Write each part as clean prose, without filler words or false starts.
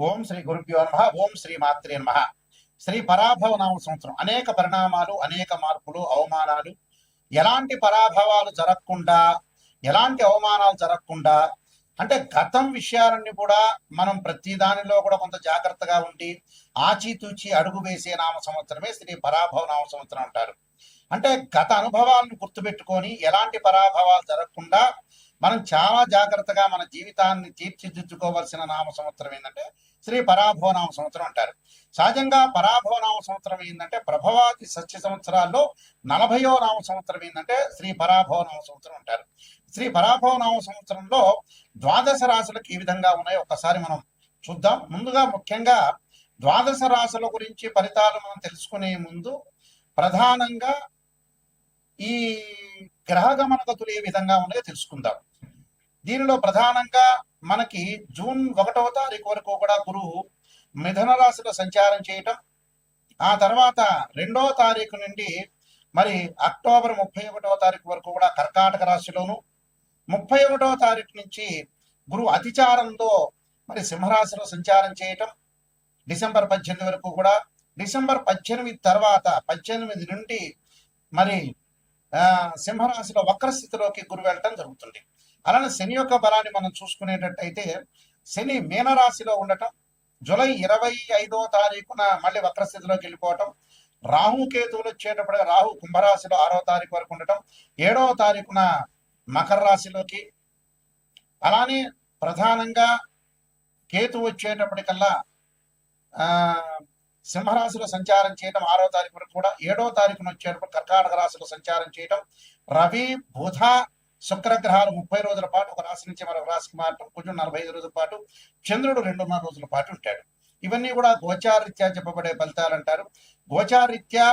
ఓం శ్రీ గురుభ్యో నమ. ఓం శ్రీ మాత్రే నమ. శ్రీ పరాభవ నామ సంవత్సరం అనేక పరిణామాలు, అనేక మార్పులు, అవమానాలు, ఎలాంటి పరాభవాలు జరగకుండా, ఎలాంటి అవమానాలు జరగకుండా, అంటే గతం విషయాలన్నీ కూడా మనం ప్రతి దానిలో కూడా కొంత జాగ్రత్తగా ఉండి ఆచితూచి అడుగు వేసే నామ సంవత్సరమే శ్రీ పరాభవ నామ సంవత్సరం అంటారు. అంటే గత అనుభవాలను గుర్తుపెట్టుకొని ఎలాంటి పరాభవాలు జరగకుండా మనం చాలా జాగ్రత్తగా మన జీవితాన్ని తీర్చిదిద్దుకోవాల్సిన నామ సంవత్సరం ఏంటంటే శ్రీ పరాభవ నామ సంవత్సరం అంటారు. సహజంగా పరాభవ నామ సంవత్సరం ఏంటంటే ప్రభవాది సత్య సంవత్సరాల్లో 40వ నామ సంవత్సరం ఏంటంటే శ్రీ పరాభవ నామ సంవత్సరం అంటారు. శ్రీ పరాభవ నామ సంవత్సరంలో ద్వాదశ రాశులకు ఈ విధంగా ఉన్నాయి, ఒక్కసారి మనం చూద్దాం. ముందుగా ముఖ్యంగా ద్వాదశ రాశుల గురించి ఫలితాలు మనం తెలుసుకునే ముందు ప్రధానంగా ఈ గ్రహగమన గతులు ఏ విధంగా ఉన్నాయో తెలుసుకుందాం. దీనిలో ప్రధానంగా మనకి జూన్ 1వ తారీఖు వరకు కూడా గురువు మిథున రాశిలో సంచారం చేయటం, ఆ తర్వాత 2వ తారీఖు నుండి మరి అక్టోబర్ 31వ తారీఖు వరకు కూడా కర్కాటక రాశిలోను, 31వ తారీఖు నుంచి గురువు అతిచారంతో మరి సింహరాశిలో సంచారం చేయటం, డిసెంబర్ 18 వరకు కూడా. డిసెంబర్ 18 తర్వాత 18 నుండి మరి సింహరాశిలో వక్రస్థితిలోకి గురువు వెళ్ళటం జరుగుతుంది. అలానే శని యొక్క బలాన్ని మనం చూసుకునేటట్టయితే శని మీనరాశిలో ఉండటం, జూలై 25వ తారీఖున మళ్ళీ వక్రస్థితిలోకి వెళ్ళిపోవటం, రాహుకేతువులు వచ్చేటప్పటికి రాహు కుంభరాశిలో 6వ తారీఖు వరకు ఉండటం, 7వ తారీఖున మకర రాశిలోకి, అలానే ప్రధానంగా కేతు వచ్చేటప్పటికల్లా సింహరాశిలో సంచారం చేయడం 6వ తారీఖు వరకు కూడా, 7వ తారీఖున వచ్చేటప్పుడు కర్కాటక రాశిలో సంచారం చేయడం, రవి బుధ శుక్రగ్రహాలు 30 రోజుల పాటు ఒక రాశి నుంచి మరొక రాశికి మారటం, కొంచెం 45 రోజుల పాటు, చంద్రుడు 2.5 రోజుల పాటు ఉంటాడు. ఇవన్నీ కూడా గోచారీత్యా చెప్పబడే ఫలితాలు అంటారు. గోచారీత్యా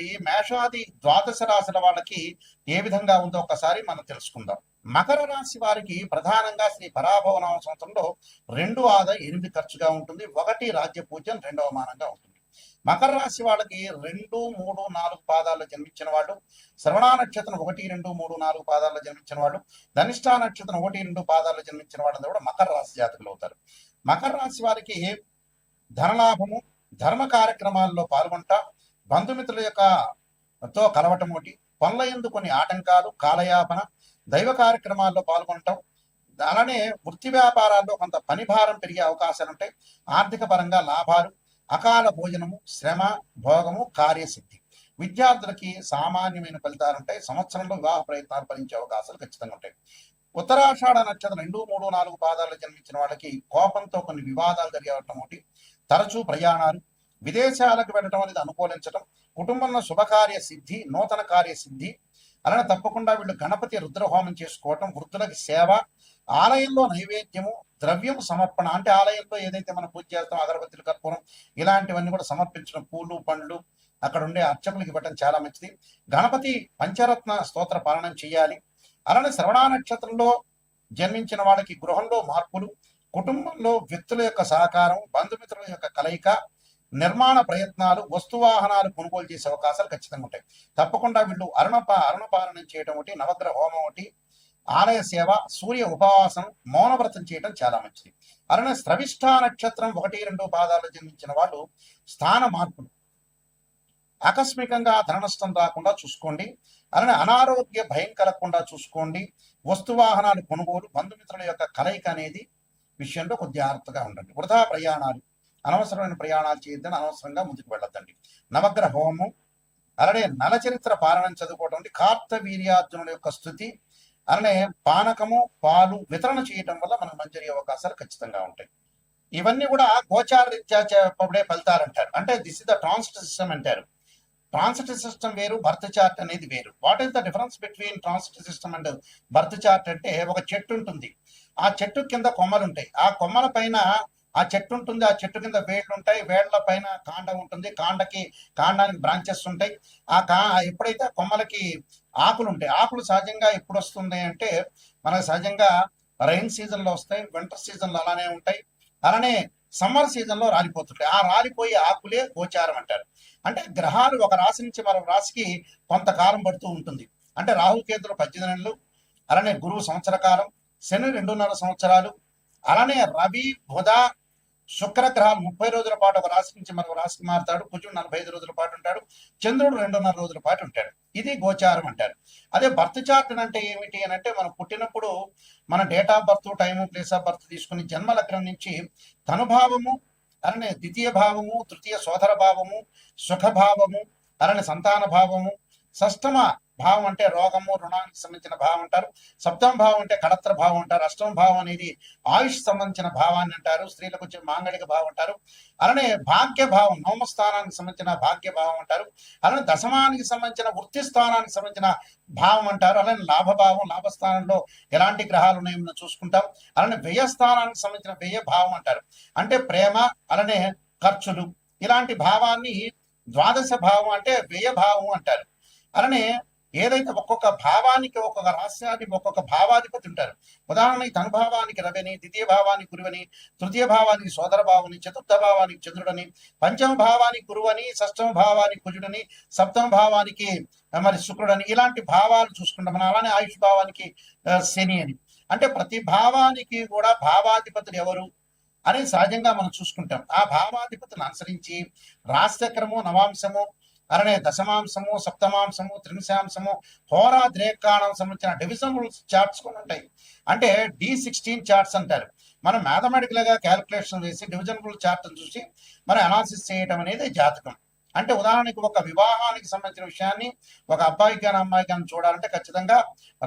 ఈ మేషాది ద్వాదశ రాశుల వాళ్ళకి ఏ విధంగా ఉందో ఒకసారి మనం తెలుసుకుందాం. మకర రాశి వారికి ప్రధానంగా శ్రీ పరాభవ నామ సంవత్సరంలో 2 ఆదాయం 8 ఖర్చుగా ఉంటుంది, 1 రాజ్య పూజ్యం, 2వ మానంగా ఉంటుంది. మకర రాశి వాళ్ళకి 2, 3, 4 పాదాల్లో జన్మించిన వాళ్ళు, శ్రవణ నక్షత్రం 1, 2, 3, 4 పాదాల్లో జన్మించిన వాళ్ళు, ధనిష్ఠా నక్షత్రం 1, 2 పాదాల్లో జన్మించిన వాళ్ళందరూ కూడా మకర రాశి జాతకులు అవుతారు. మకర రాశి వారికి ధనలాభము, ధర్మ కార్యక్రమాల్లో పాల్గొంటా, బంధుమిత్రుల తో కలవటం ఒకటి, పనుల యందు కొన్ని ఆటంకాలు, కాలయాపన, దైవ కార్యక్రమాల్లో పాల్గొనటం, అలానే వృత్తి వ్యాపారాల్లో కొంత పని భారం పెరిగే అవకాశాలు ఉంటాయి. ఆర్థిక పరంగా లాభాలు, అకాల భోజనము, శ్రమ, భోగము, కార్యసిద్ధి. విద్యార్థులకి సామాన్యమైన ఫలితాలు ఉంటాయి. సంవత్సరంలో వివాహ ప్రయత్నాలు ఫలించే అవకాశాలు ఖచ్చితంగా ఉంటాయి. ఉత్తరాషాఢ నక్షత్రం 2, 3, 4 పాదాల్లో జన్మించిన వాళ్ళకి కోపంతో కొన్ని వివాదాలు జరిగేవటం ఒకటి, తరచూ ప్రయాణాలు, విదేశాలకు వెళ్ళటం అనేది అనుకూలించడం, కుటుంబంలో శుభకార్య సిద్ధి, నూతన కార్యసిద్ధి. అలానే తప్పకుండా వీళ్ళు గణపతి రుద్రహోమం చేసుకోవటం, వృద్ధులకి సేవ, ఆలయంలో నైవేద్యము, ద్రవ్యం సమర్పణ, అంటే ఆలయంలో ఏదైతే మనం పూజ చేస్తాం అగరబత్తులు, కర్పూరం ఇలాంటివన్నీ కూడా సమర్పించడం, పూలు పండ్లు అక్కడ ఉండే అర్చకులకు ఇవ్వటం చాలా మంచిది. గణపతి పంచరత్న స్తోత్ర పాలనం చేయాలి. అలానే శ్రవణ నక్షత్రంలో జన్మించిన వాళ్ళకి గృహంలో మార్పులు, కుటుంబంలో వ్యక్తుల యొక్క సహకారం, బంధుమిత్రుల యొక్క కలయిక, నిర్మాణ ప్రయత్నాలు, వస్తువాహనాలు కొనుగోలు చేసే అవకాశాలు ఖచ్చితంగా ఉంటాయి. తప్పకుండా వీళ్ళు అరుణపాలనం చేయడం ఒకటి, నవగ్రహ హోమం ఒకటి, ఆలయ సేవ, సూర్య ఉపవాసం, మౌనవ్రతం చేయడం చాలా మంచిది. అలానే శ్రవిష్ఠా నక్షత్రం 1, 2 పాదాలు జన్మించిన వాళ్ళు స్థాన మార్పులు, ఆకస్మికంగా ధన నష్టం రాకుండా చూసుకోండి. అలానే అనారోగ్య భయం కలగకుండా చూసుకోండి. వస్తువాహనాలు కొనుగోలు, బంధుమిత్రుల యొక్క కలయిక అనేది విషయంలో కొద్దిగా జాగ్రత్తగా ఉండండి. వృధా ప్రయాణాలు, అనవసరమైన ప్రయాణాలు చేయొద్దని, అనవసరంగా ముందుకు వెళ్ళొద్దండి. నవగ్రహ హోమం, అలానే నలచరిత్ర పాలన చదువుకోవడం, కార్తవీర్యార్జునుల యొక్క స్థుతి, అలానే పానకము, పాలు వితరణ చేయటం వల్ల మనకు మంచి అవకాశాలు ఖచ్చితంగా ఉంటాయి. ఇవన్నీ కూడా గోచారరీత్యా చెప్పబడే ఫలితాలు అంటారు. అంటే this is the transit system అంటారు. ట్రాన్సిట్ సిస్టమ్ వేరు, బర్త్ చార్ట్ అనేది వేరు. What is the difference between transit system and birth chart అంటే, ఒక చెట్టు ఉంటుంది, ఆ చెట్టు కింద కొమ్మలు ఉంటాయి, ఆ కొమ్మల పైన ఆ చెట్టు ఉంటుంది, ఆ చెట్టు కింద వేళ్ళు ఉంటాయి, వేళ్ల పైన కాండం ఉంటుంది, కాండానికి బ్రాంచెస్ ఉంటాయి. ఎప్పుడైతే కొమ్మలకి ఆకులు ఉంటాయి, ఆకులు సహజంగా ఎప్పుడు వస్తుంది అంటే మనకు సహజంగా రైన్ సీజన్ లో వస్తాయి, వింటర్ సీజన్ లో అలానే ఉంటాయి, అలానే సమ్మర్ సీజన్ లో రాలిపోతుంటాయి. ఆ రాలిపోయే ఆకులే గోచారం అంటారు. అంటే గ్రహాలు ఒక రాశి నుంచి మరొక రాశికి కొంతకాలం పడుతూ ఉంటుంది. అంటే రాహుకేతులు 18 నెలలు, అలానే గురువు సంవత్సర కాలం, శని 2.5 సంవత్సరాలు, అలానే రవి బుధ శుక్రగ్రహాలు 30 రోజుల పాటు ఒక రాశి నుంచి మరొక రాశికి మారుతాడు. కుజుడు 45 రోజుల పాటు ఉంటాడు. చంద్రుడు 2.5 రోజుల పాటు ఉంటాడు. ఇది గోచారం అంటారు. అదే బర్త్ చార్ట్ అంటే ఏమిటి అని అంటే, మనం పుట్టినప్పుడు మన date of birth, time, place of birth తీసుకుని జన్మ లగ్నం నుంచి ధనుభావము, అలానే ద్వితీయ భావము, తృతీయ సోదర భావము, సుఖభావము, అలానే సంతాన భావము, షష్టమ భావం అంటే రోగము, రుణానికి సంబంధించిన భావం అంటారు. సప్తమ భావం అంటే కడత్ర భావం అంటారు. అష్టమ భావం అనేది ఆయుష్ సంబంధించిన భావాన్ని అంటారు. స్త్రీలకు వచ్చే మాంగళిక భావం అంటారు. అలానే భాగ్య భావం, నవమ స్థానానికి సంబంధించిన భాగ్య భావం అంటారు. అలానే దశమానికి సంబంధించిన వృత్తి స్థానానికి సంబంధించిన భావం అంటారు. అలానే లాభభావం, లాభస్థానంలో ఎలాంటి గ్రహాలు ఉన్నాయో మనం చూసుకుంటాం. అలానే వ్యయ స్థానానికి సంబంధించిన వ్యయ భావం అంటారు. అంటే ప్రేమ, అలానే ఖర్చులు, ఇలాంటి భావాన్ని ద్వాదశ భావం అంటే వ్యయ భావం అంటారు. అలానే ఏదైతే ఒక్కొక్క భావానికి, ఒక్కొక్క రాష్ట్రానికి ఒక్కొక్క భావాధిపతి ఉంటారు. ఉదాహరణకి ధనుభావానికి రవిని, ద్వితీయ భావానికి గురువని, తృతీయ భావానికి సోదర భావని, చతుర్థ భావానికి చంద్రుడని, పంచమ భావానికి గురువని, షష్టమ భావానికి కుజుడని, సప్తమ భావానికి మరి శుక్రుడని, ఇలాంటి భావాలు చూసుకుంటాం మనం. అలానే ఆయుష్ భావానికి శని అని. అంటే ప్రతి భావానికి కూడా భావాధిపతులు ఎవరు అని సహజంగా మనం చూసుకుంటాం. ఆ భావాధిపతులను అనుసరించి రాశిచక్రము, నవాంశము, అలానే దశమాంశము, సప్తమాంశము, త్రింశాంశము, హోరా ద్రేకాణం సంబంధించిన డివిజన్ రూల్స్ చార్ట్స్ కూడా ఉంటాయి. అంటే D16 చార్ట్స్ అంటారు. మనం మ్యాథమెటికల్ గా క్యాలిక్యులేషన్ వేసి డివిజన్ రూల్ చార్ట్ చూసి మనం అనాలిసిస్ చేయడం అనేది జాతకం. అంటే ఉదాహరణకి ఒక వివాహానికి సంబంధించిన విషయాన్ని ఒక అబ్బాయికి కానీ అమ్మాయికి కానీ చూడాలంటే ఖచ్చితంగా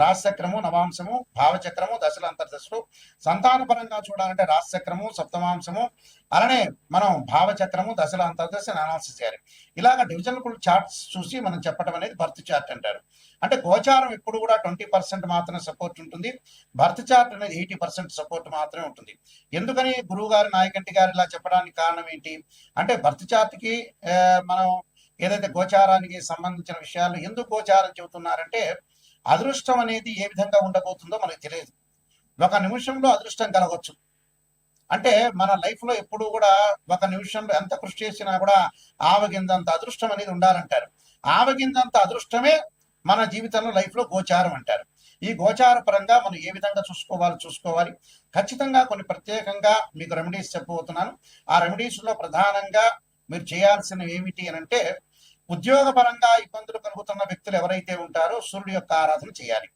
రాశిచక్రము, నవాంశము, భావచక్రము, దశల అంతర్దశలు. సంతాన పరంగా చూడాలంటే రాశిచక్రము, సప్తమాంశము, అలానే మనం భావచక్రము, దశల అంతర్దశను అనాలిసిస్ చేయాలి. ఇలాగ డివిజన్ చార్ట్స్ చూసి మనం చెప్పడం అనేది బర్త్ చార్ట్ అంటారు. అంటే గోచారం ఎప్పుడు కూడా 20% మాత్రమే సపోర్ట్ ఉంటుంది. బర్త్ చార్ట్ అనేది 80% సపోర్ట్ మాత్రమే ఉంటుంది. ఎందుకని గురువు గారు, నాయకంటి గారు ఇలా చెప్పడానికి కారణం ఏంటి అంటే, బర్త్ చార్ట్కి మనం ఏదైతే గోచారానికి సంబంధించిన విషయాలు ఎందుకు గోచారం చెబుతున్నారంటే, అదృష్టం అనేది ఏ విధంగా ఉండబోతుందో మనకు తెలియదు. ఒక నిమిషంలో అదృష్టం కలగవచ్చు. అంటే మన లైఫ్ లో ఎప్పుడు కూడా ఒక నిమిషంలో ఎంత కృషి చేసినా కూడా ఆవగిందంత అదృష్టం అనేది ఉండాలంటారు. ఆవగిందంత అదృష్టమే మన జీవితంలో లైఫ్ లో గోచారం అంటారు. ఈ గోచార పరంగా మనం ఏ విధంగా చూసుకోవాలి. ఖచ్చితంగా కొన్ని ప్రత్యేకంగా మీకు రెమెడీస్ చెప్పబోతున్నాను. ఆ రెమెడీస్ లో ప్రధానంగా మీరు చేయాల్సినవి ఏమిటి అని అంటే, ఉద్యోగ పరంగా ఇబ్బందులు కలుగుతున్న వ్యక్తులు ఎవరైతే ఉంటారో సూర్యుడి యొక్క ఆరాధన చేయాలి.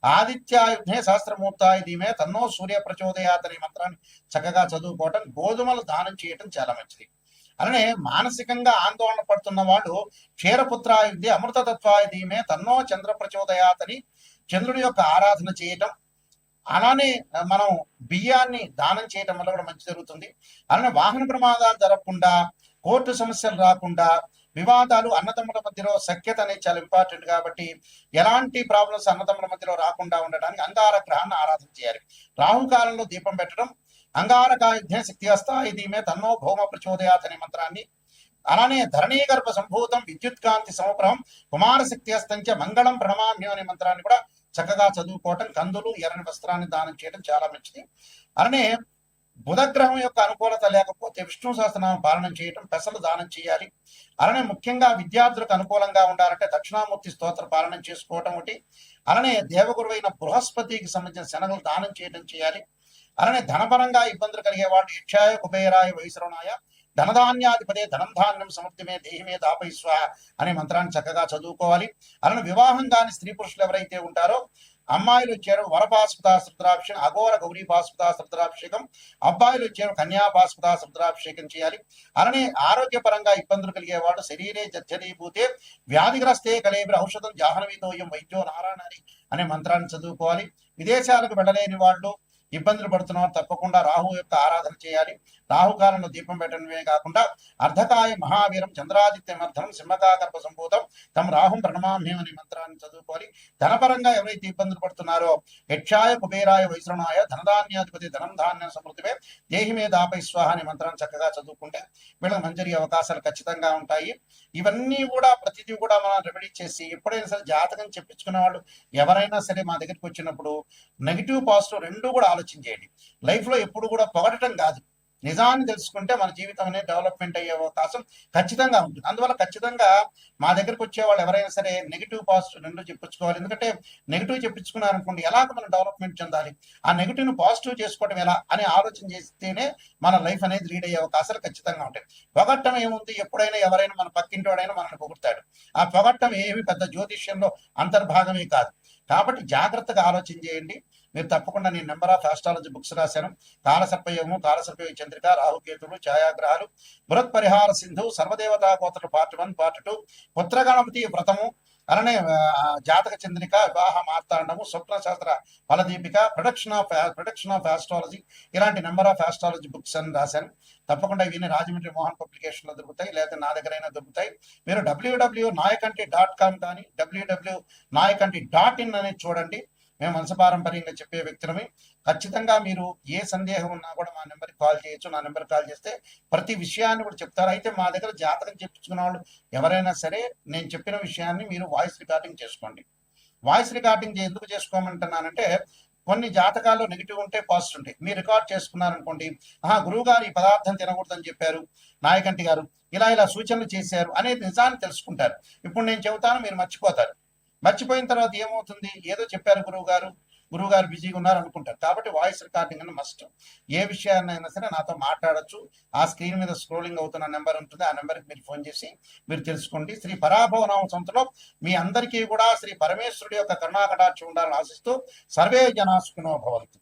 ఆదిత్యాయుధే సహస్రమూర్తాయ ధీమే తన్నో సూర్య ప్రచోదయాత్ అనే మంత్రాన్ని చక్కగా చదువుకోవటం, గోధుమలు దానం చేయటం చాలా మంచిది. అలానే మానసికంగా ఆందోళన పడుతున్న వాళ్ళు క్షీరపుత్రాయుధి అమృతతత్వాయ ధీమే తన్నో చంద్ర ప్రచోదయాత్ అని చంద్రుడి యొక్క ఆరాధన చేయటం. అలానే మనం బియ్యాన్ని దానం చేయటం వల్ల కూడా మంచి జరుగుతుంది. అలానే వాహన ప్రమాదాలు జరగకుండా, కోర్టు సమస్యలు రాకుండా, వివాదాలు, అన్నదమ్ముల మధ్యలో సఖ్యత అనేది చాలా ఇంపార్టెంట్ కాబట్టి ఎలాంటి ప్రాబ్లమ్స్ అన్నదమ్ముల మధ్యలో రాకుండా ఉండడానికి అంగార గ్రహాన్ని ఆరాధన చేయాలి. రాహుకాలంలో దీపం పెట్టడం, అంగారకాయుధ్య శక్తి హస్తాయ ధీమే తన్నో భౌమ ప్రచోదయాత్ అనే మంత్రాన్ని, అలానే ధరణీ గర్భ సంభూతం విద్యుత్ కాంతి సమప్రహం కుమార శక్తి హస్తంచ మంగళం ప్రణమామ్యం అనే మంత్రాన్ని కూడా చక్కగా చదువుకోవటం, కందులు, ఎర్రని వస్త్రాన్ని దానం చేయడం చాలా మంచిది. అలానే బుధగ్రహం యొక్క అనుకూలత లేకపోతే విష్ణు సహస్రనామం పాలన చేయటం, పెసలు దానం చేయాలి. అలానే ముఖ్యంగా విద్యార్థులకు అనుకూలంగా ఉండాలంటే దక్షిణామూర్తి స్తోత్ర పాలన చేసుకోవటం ఒకటి. అలానే దేవగురువైన బృహస్పతికి సంబంధించిన శనగలు దానం చేయడం చేయాలి. అలానే ధనపరంగా ఇబ్బందులు కలిగేవాడు యక్షాయ కుబేరాయ వైశ్రవణాయ ధనధాన్యాధిపదే ధనం ధాన్యం సమృద్ధిమే దేహిమే దాపైస్వ అనే మంత్రాన్ని చక్కగా చదువుకోవాలి. అలానే వివాహం కాని స్త్రీ పురుషులు ఎవరైతే ఉంటారో అమ్మాయిలు వచ్చారు వరపాస్పద రుద్రాభిషేకం, అఘోర గౌరీ పాస్పద రుద్రాభిషేకం, అబ్బాయిలు వచ్చారు కన్యాపాస్పద రుద్రాభిషేకం చేయాలి. అలానే ఆరోగ్యపరంగా ఇబ్బందులు కలిగేవాడు శరీరే జర్జరీభూతే వ్యాధిగ్రస్తే కలేబిర ఔషధం జాహ్నవీతోయం వైద్యో నారాయణి అనే మంత్రాన్ని చదువుకోవాలి. విదేశాలకు వెళ్ళలేని వాళ్ళు, ఇబ్బందులు పడుతున్నారు తప్పకుండా రాహు యొక్క ఆరాధన చేయాలి. రాహుకాలంలో దీపం పెట్టడమే కాకుండా అర్ధకాయ మహావీరం చంద్రాదిత్యమర్థం సింహకాకర్ప సంభూతం తమ రాహుం ప్రణమామ్యం అనే మంత్రాన్ని చదువుకోవాలి. ధనపరంగా ఎవరైతే ఇబ్బందులు పడుతున్నారో యక్షాయ కుబేరాయ వైశ్రవణాయ ధనధాన్యాధిపతి ధనం ధాన్యం సమృద్ధిమే దేహిమే దాపై స్వాహ అనే మంత్రాన్ని చక్కగా చదువుకుంటే వీళ్ళకి మంచి అవకాశాలు ఖచ్చితంగా ఉంటాయి. ఇవన్నీ కూడా ప్రతిదీ కూడా మనం రెమెడీ చేసి ఎప్పుడైనా సరే జాతకం చెప్పించుకునే వాళ్ళు ఎవరైనా సరే మా దగ్గరికి వచ్చినప్పుడు నెగిటివ్ పాజిటివ్ రెండు కూడా ఆలోచించేయండి. లైఫ్ లో ఎప్పుడు కూడా పొగడటం కాదు, నిజాన్ని తెలుసుకుంటే మన జీవితం అనేది డెవలప్మెంట్ అయ్యే అవకాశం ఖచ్చితంగా ఉంటుంది. అందువల్ల ఖచ్చితంగా మా దగ్గరకు వచ్చే వాళ్ళు ఎవరైనా సరే నెగిటివ్ పాజిటివ్ రెండు చెప్పించుకోవాలి. ఎందుకంటే నెగిటివ్ చెప్పించుకున్నారనుకోండి, ఎలాగ మనం డెవలప్మెంట్ చెందాలి, ఆ నెగిటివ్ను పాజిటివ్ చేసుకోవడం ఎలా అని ఆలోచన చేస్తేనే మన లైఫ్ అనేది లీడ్ అయ్యే అవకాశాలు ఖచ్చితంగా ఉంటాయి. పొగట్టం ఏముంది, ఎప్పుడైనా ఎవరైనా మన పక్కింటి వాడైనా మనల్ని పొగుడతాడు. ఆ పొగట్టం ఏమి పెద్ద జ్యోతిష్యంలో అంతర్భాగమే కాదు. కాబట్టి జాగ్రత్తగా ఆలోచన చేయండి. మీరు తప్పకుండా నేను నెంబర్ ఆఫ్ ఆస్ట్రాలజీ బుక్స్ రాశాను. కాలసర్పయోగము, కాలసర్పయోగ చంద్రిక, రాహుకేతులు, ఛాయాగ్రహాలు, బృహత్ పరిహార సింధు, సర్వదేవతా గోత్ర పార్ట్ 1 పార్ట్ 2, పుత్రగణపతి వ్రతము, అలానే జాతక చంద్రిక, వివాహ మార్తాండము, స్వప్న శాస్త్ర ఫలదీపిక, ప్రొడక్షన్ ఆఫ్ ఆస్ట్రాలజీ, ఇలాంటి నెంబర్ ఆఫ్ ఆస్ట్రాలజీ బుక్స్ అని రాశాను. తప్పకుండా ఇవన్నీ రాజమండ్రి మోహన్ పబ్లికేషన్ లో దొరుకుతాయి, లేదా నా దగ్గరైనా దొరుకుతాయి. మీరు www.nayakanti.com కానీ www.nayakanti.in అనేది చూడండి. మేము వంశపారంపర్యంగా చెప్పే వ్యక్తులమే. ఖచ్చితంగా మీరు ఏ సందేహం ఉన్నా కూడా మా నెంబర్కి కాల్ చేయొచ్చు. నా నెంబర్కి కాల్ చేస్తే ప్రతి విషయాన్ని కూడా చెప్తారు. అయితే మా దగ్గర జాతకం చెప్పించుకున్న వాళ్ళు ఎవరైనా సరే నేను చెప్పిన విషయాన్ని మీరు వాయిస్ రికార్డింగ్ చేసుకోండి. వాయిస్ రికార్డింగ్ ఎందుకు చేసుకోమంటున్నానంటే, కొన్ని జాతకాల్లో నెగిటివ్ ఉంటే పాజిటివ్ ఉంటాయి. మీరు రికార్డ్ చేసుకున్నారనుకోండి, గురువు గారు ఈ పదార్థం తినకూడదని చెప్పారు, నాయకంటి గారు ఇలా సూచనలు చేశారు అనేది నిజాన్ని తెలుసుకుంటారు. ఇప్పుడు నేను చెబుతాను, మీరు మర్చిపోతారు. మర్చిపోయిన తర్వాత ఏమవుతుంది, ఏదో చెప్పారు గురువు గారు బిజీగా ఉన్నారు అనుకుంటారు. కాబట్టి వాయిస్ రికార్డింగ్ అని మస్ట్. ఏ విషయాన్నైనా సరే నాతో మాట్లాడచ్చు. ఆ స్క్రీన్ మీద స్క్రోలింగ్ అవుతున్న నెంబర్ ఉంటుంది, ఆ నెంబర్కి మీరు ఫోన్ చేసి మీరు తెలుసుకోండి. శ్రీ పరాభవనామ సంవత్సరంలో మీ అందరికీ కూడా శ్రీ పరమేశ్వరుడి యొక్క కరుణాకటాక్షం ఉండాలని ఆశిస్తూ సర్వే జనా సుఖినో భవంతు.